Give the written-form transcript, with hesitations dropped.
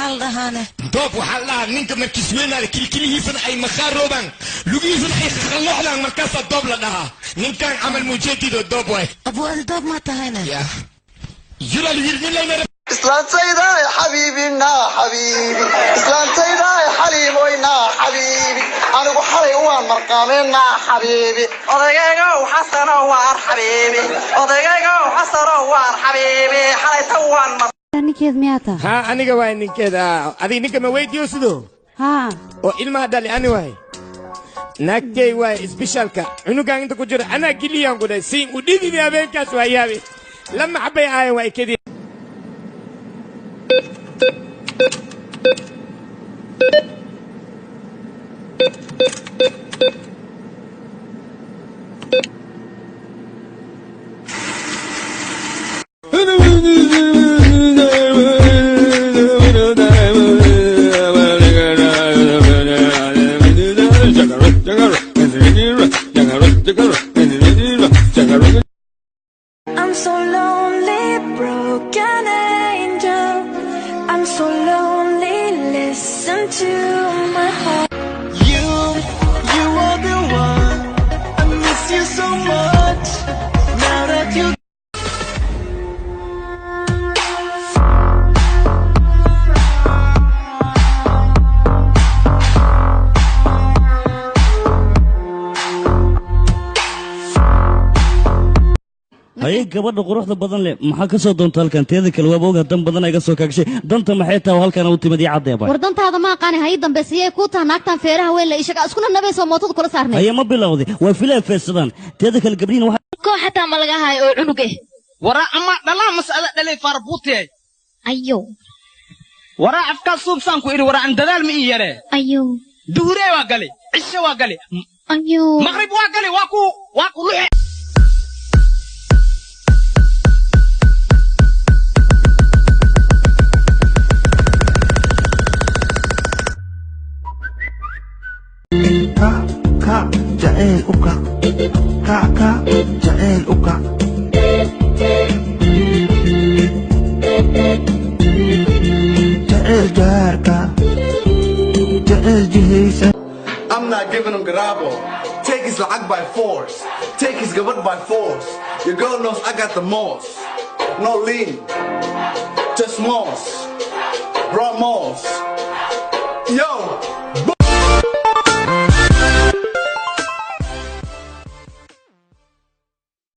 محل هانه دوب وحلا نينك مركزوينا كل فن أي مخاروبان لقي فن أي خلوح لان مركز الدوب لها نينك عمل مجدد الدوب واي أبو الدوب ما تهينا يا يلا الويرنين لنا إسلام سيدا يا حبيبي نا حبيبي إسلام سيدا يا حليموي نا حبيبي أنا بحري وان مرقامين نا حبيبي أضيقو حسن وار حبيبي أضيقو حسن وار حبيبي حلي توان ninkeed miyaa tahay ها aniga waay ninkeeda adi ninka ma weydiyo sido haa oo ilmaha dhali ani waay naagtay waay specialka cunugan inta ku jira ana giliyan ku dhay siin u dhididi habeenkaas waa yaabi lama xabay aayan waa ikadi I'm so lonely, broken angel. I'm so lonely, listen to my heart. You are the one. I miss you so much. Now that you هاي gabadha quruxda badan leh maxaa ka soo doonta halkan teeda kale waa boog dan badan ay ka soo kaagshay danta maxay tahay halkan u timid ii cadeeba wardantaada ma aqaan hay dambeysiyay ku tahay naagtan feeraha weyn la ishaga iskuna nabayso mootada kula saarnay haya ma bilowday waa filay feesadan teeda kale gabriina waxa ko xataa ma laga hayo oo cunuge wara ama dhalaa mas'ala dhalay farbuutay ayo wara afka suubsan ku iri wara an dadaal ma yare ayo duure waa gali cisho waa gali ayo maghrib waa gali waa ku luxe ka jacayl uka ka jacayl uka jacayl jaarka jacayl jihaysa I'm not giving him garabo. Take his lag by force. Take his gabot by force. Your girl knows I got the most. No lean. Just moss. Raw moss.